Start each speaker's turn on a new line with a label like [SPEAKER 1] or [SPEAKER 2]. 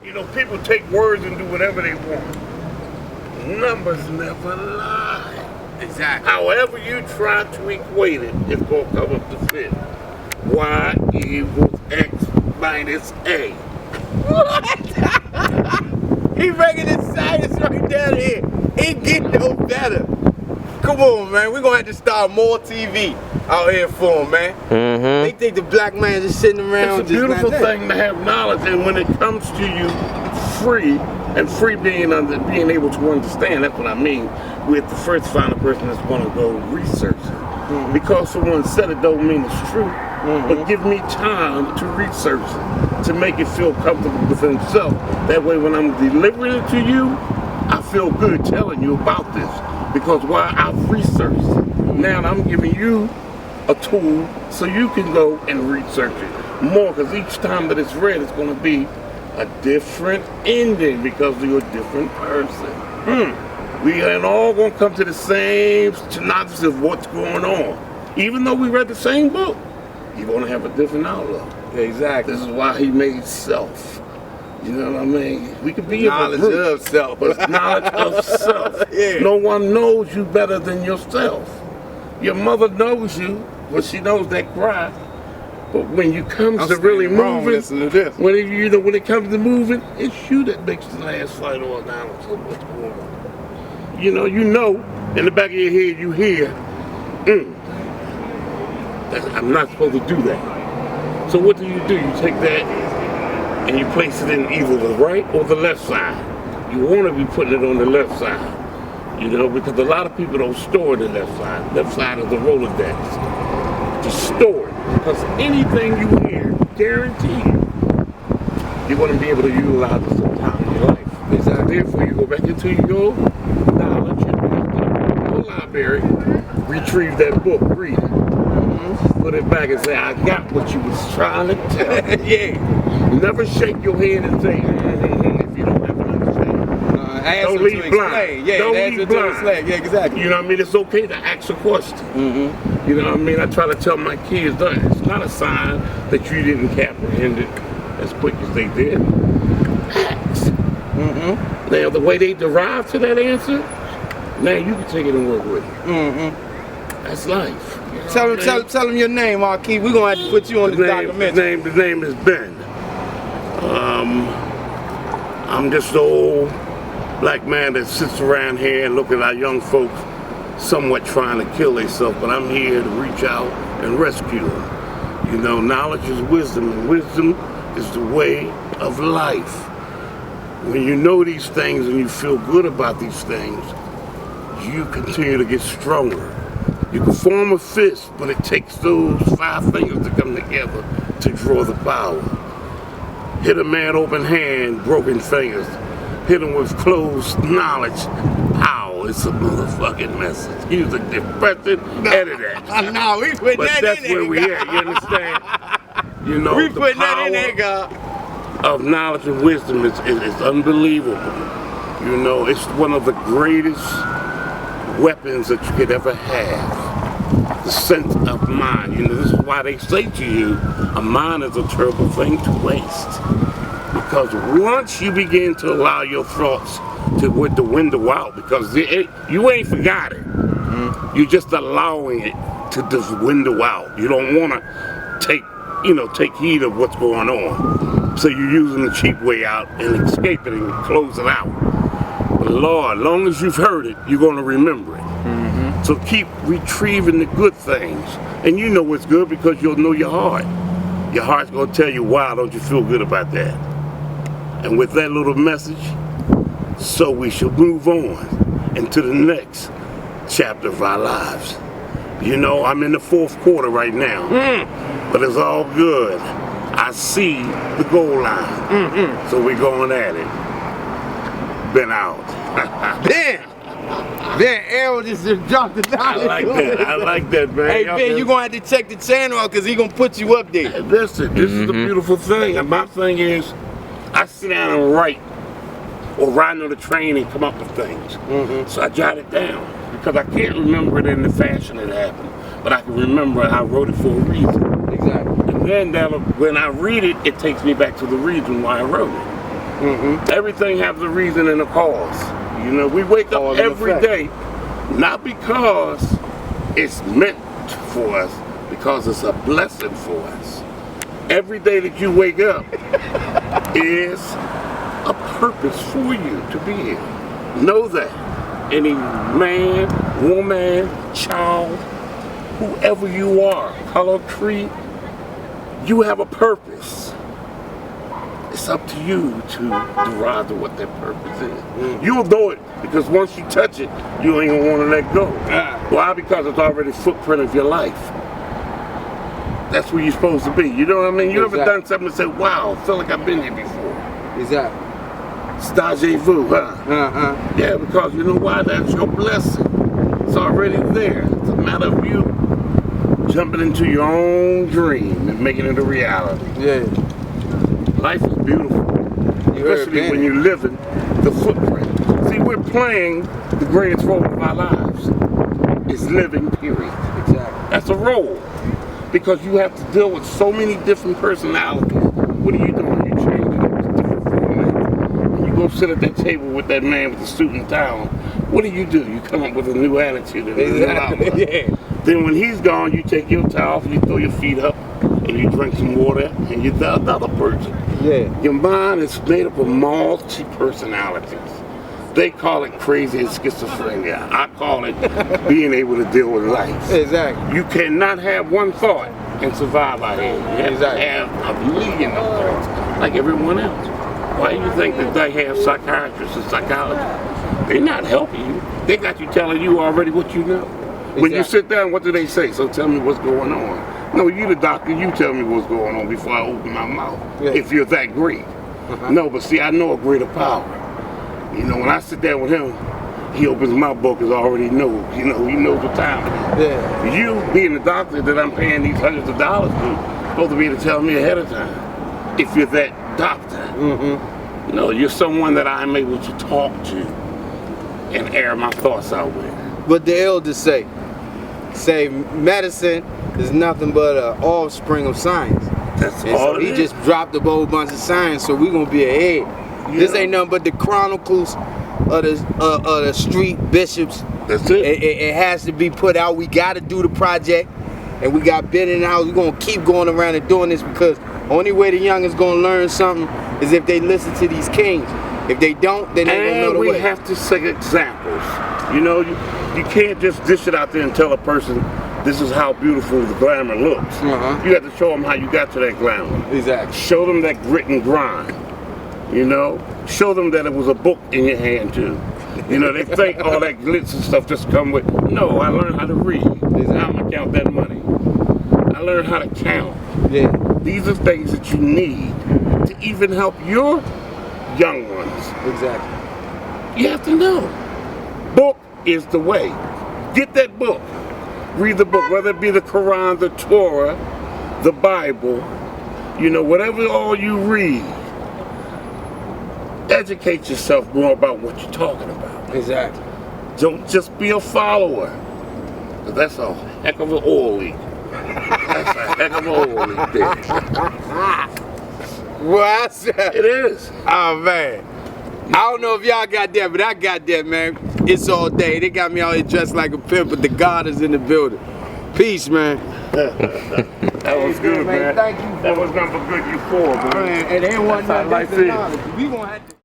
[SPEAKER 1] You know, people take words and do whatever they want. Numbers never lie.
[SPEAKER 2] Exactly.
[SPEAKER 1] However you try to equate it, it's going to come up to fit. Y equals X minus A.
[SPEAKER 2] What? He bringing his science right down here. He get no better. Come on, man. We're going to have to start more TV out here for him, man. They think the black man just sitting around.
[SPEAKER 1] It's a beautiful thing to have knowledge, and when it comes to you free, and free being able to understand, that's what I mean. We have to first find a person that's going to go research it. Because someone said it don't mean it's true, but give me time to research it, to make it feel comfortable with himself. That way when I'm delivering it to you, I feel good telling you about this. Because why? I've researched it. Now I'm giving you a tool so you can go and research it more, because each time that it's read, it's going to be a different ending because you're a different person. We ain't all going to come to the same synopsis of what's going on. Even though we read the same book, you're going to have a different outlook.
[SPEAKER 2] Exactly.
[SPEAKER 1] This is why he made self. You know what I mean? We could be
[SPEAKER 2] knowledge of self.
[SPEAKER 1] But it's knowledge of self.
[SPEAKER 2] Yeah.
[SPEAKER 1] No one knows you better than yourself. Your mother knows you, but she knows that cry. But when you come to really moving, when it comes to moving, it's you that makes the last flight on down. So what's going on? You know, in the back of your head, you hear, I'm not supposed to do that. So what do? You take that and you place it in either the right or the left side. You want to be putting it on the left side, you know, because a lot of people don't store the left side. Left side is the Rolodex. Just store it, because anything you hear, guaranteed, you're going to be able to utilize it sometime in your life. Exactly. Therefore, you go back into your knowledge, your library, retrieve that book, read it. Put it back and say, I got what you was trying to tell me. Yeah. Never shake your head and say, if you don't have an understanding. Don't leave blind.
[SPEAKER 2] Yeah,
[SPEAKER 1] don't leave blind.
[SPEAKER 2] Yeah, exactly.
[SPEAKER 1] You know what I mean? It's okay to ask a question. You know what I mean? I try to tell my kids that it's not a sign that you didn't comprehend it as quick as they did. Ask. Now, the way they derive to that answer, now you can take it and work with it. That's life.
[SPEAKER 2] Tell them your name, Marquis. We're going to have to put you on the documentary.
[SPEAKER 1] The name is Ben. I'm just an old black man that sits around here and look at our young folks somewhat trying to kill themselves, but I'm here to reach out and rescue them. You know, knowledge is wisdom, and wisdom is the way of life. When you know these things and you feel good about these things, you continue to get stronger. You can form a fist, but it takes those 5 fingers to come together to draw the power. Hit a man open hand, broken fingers. Hit him with closed knowledge. Pow, it's a motherfucking message. Use a depression, edit that.
[SPEAKER 2] No, we put
[SPEAKER 1] but
[SPEAKER 2] that
[SPEAKER 1] that's
[SPEAKER 2] in there.
[SPEAKER 1] Where we at, you understand? You know,
[SPEAKER 2] we put that in there, God.
[SPEAKER 1] Of knowledge and wisdom is unbelievable. You know, it's one of the greatest weapons that you could ever have. The sense of mind. You know, this is why they say to you, a mind is a terrible thing to waste. Because once you begin to allow your thoughts to with the window out, because you ain't forgot it. You're just allowing it to just window out. You don't want to take heed of what's going on. So you're using the cheap way out and escape it and close it out. But Lord, as long as you've heard it, you're going to remember it. So keep retrieving the good things. And you know what's good because you'll know your heart. Your heart's going to tell you, why don't you feel good about that? And with that little message, so we shall move on into the next chapter of our lives. You know, I'm in the 4th quarter right now, but it's all good. I see the goal line, so we're going at it. Been out.
[SPEAKER 2] Damn! Then Errol just dropped the knowledge.
[SPEAKER 1] I like that, man.
[SPEAKER 2] Hey, Ben, you're going to have to check the channel out because he's going to put you up there.
[SPEAKER 1] Listen, this is the beautiful thing. And my thing is, I sit down and write or riding on the train and come up with things. So I jot it down because I can't remember it in the fashion it happened. But I can remember I wrote it for a reason.
[SPEAKER 2] Exactly.
[SPEAKER 1] And then when I read it, it takes me back to the reason why I wrote it. Everything has a reason and a cause. You know, we wake up every day, not because it's meant for us, because it's a blessing for us. Every day that you wake up is a purpose for you to be here. Know that. Any man, woman, child, whoever you are, color, creed, you have a purpose. It's up to you to derive to what that purpose is. You'll know it because once you touch it, you ain't gonna want to let go. Why? Because it's already a footprint of your life. That's where you're supposed to be. You know what I mean? You ever done something and said, wow, I feel like I've been here before.
[SPEAKER 2] Exactly.
[SPEAKER 1] It's deja vu, huh? Yeah, because you know why? That's your blessing. It's already there. It's a matter of you jumping into your own dream and making it a reality.
[SPEAKER 2] Yeah.
[SPEAKER 1] Life is beautiful, especially when you're living the footprint. See, we're playing the greatest role of our lives. It's living, period.
[SPEAKER 2] Exactly.
[SPEAKER 1] That's a role, because you have to deal with so many different personalities. What are you doing? You changing up with different formats. When you go sit at that table with that man with the suit and tie, what do? You come up with a new attitude and a new outlook. Then when he's gone, you take your tie off and you throw your feet up and you drink some water and you're the other person. Your mind is made up of multi-personalities. They call it crazy and schizophrenia. I call it being able to deal with life.
[SPEAKER 2] Exactly.
[SPEAKER 1] You cannot have one thought and survive out here. You have to have a million of thoughts like everyone else. Why do you think that they have psychiatrists and psychologists? They're not helping you. They got you telling you already what you know. When you sit down, what do they say? So tell me what's going on. No, you the doctor, you tell me what's going on before I open my mouth, if you're that great. No, but see, I know a greater power. You know, when I sit down with him, he opens my book, is already knows. You know, he knows what time it is. You, being the doctor that I'm paying these hundreds of dollars to, supposed to be able to tell me ahead of time, if you're that doctor. No, you're someone that I'm able to talk to and air my thoughts out with.
[SPEAKER 2] What the elders say medicine is nothing but an offspring of science.
[SPEAKER 1] That's all
[SPEAKER 2] he just dropped a whole bunch of science, so we're gonna be ahead. This ain't nothing but the chronicles of the street bishops.
[SPEAKER 1] That's it.
[SPEAKER 2] It has to be put out. We gotta do the project, and we got bid in the house. We're gonna keep going around and doing this, because only way the young is gonna learn something is if they listen to these kings. If they don't, then they don't know the way.
[SPEAKER 1] And we have to set examples. You know, you can't just dish it out there and tell a person, this is how beautiful the glamour looks. You have to show them how you got to that glamour.
[SPEAKER 2] Exactly.
[SPEAKER 1] Show them that grit and grind. You know, show them that it was a book in your hand too. You know, they think all that glitz and stuff just come with. No, I learned how to read. Now I'm gonna count that money. I learned how to count. These are things that you need to even help your young ones.
[SPEAKER 2] Exactly.
[SPEAKER 1] You have to know. Book is the way. Get that book. Read the book, whether it be the Quran, the Torah, the Bible, you know, whatever all you read. Educate yourself more about what you're talking about.
[SPEAKER 2] Exactly.
[SPEAKER 1] Don't just be a follower. That's a heck of an oil leak. That's a heck of an oil leak there.
[SPEAKER 2] What?
[SPEAKER 1] It is.
[SPEAKER 2] Oh, man. I don't know if y'all got that, but I got that, man. It's all day. They got me out here dressed like a pimp, but the God is in the building. Peace, man.
[SPEAKER 1] That was good, man.
[SPEAKER 2] Thank you.
[SPEAKER 1] That was number good you for, man.
[SPEAKER 2] And they want
[SPEAKER 1] That's how
[SPEAKER 2] nothing
[SPEAKER 1] life
[SPEAKER 2] but
[SPEAKER 1] is.
[SPEAKER 2] knowledge. We gonna have to